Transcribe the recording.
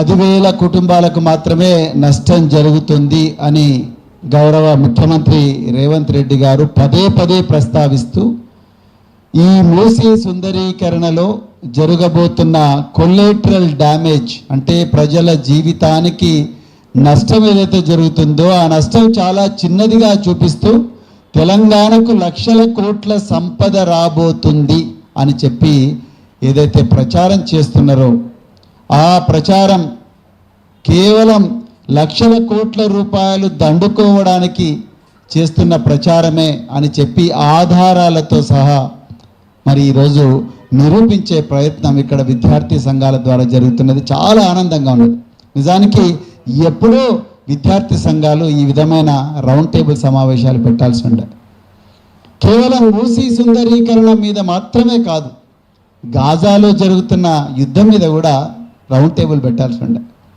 10,000 కుటుంబాలకు మాత్రమే నష్టం జరుగుతుంది అని గౌరవ ముఖ్యమంత్రి రేవంత్ రెడ్డి గారు పదే పదే ప్రస్తావిస్తూ ఈ మూసీ సుందరీకరణలో జరగబోతున్న కొలేటరల్ డ్యామేజ్ అంటే ప్రజల జీవితానికి నష్టం ఏదైతే జరుగుతుందో ఆ నష్టం చాలా చిన్నదిగా చూపిస్తూ తెలంగాణకు లక్షల కోట్ల సంపద రాబోతుంది అని చెప్పి ఏదైతే ప్రచారం చేస్తున్నారో ఆ ప్రచారం కేవలం లక్షల కోట్ల రూపాయలు దండుకోవడానికి చేస్తున్న ప్రచారమే అని చెప్పి ఆధారాలతో సహా మరి ఈరోజు నిరూపించే ప్రయత్నం ఇక్కడ విద్యార్థి సంఘాల ద్వారా జరుగుతున్నది. చాలా ఆనందంగా ఉన్నది. నిజానికి ఎప్పుడూ విద్యార్థి సంఘాలు ఈ విధమైన రౌండ్ టేబుల్ సమావేశాలు పెట్టాల్సి ఉండే. కేవలం మూసీ సుందరీకరణ మీద మాత్రమే కాదు, గాజాలో జరుగుతున్న యుద్ధం మీద కూడా రౌండ్ టేబుల్ పెట్టాల్సి ఉండే.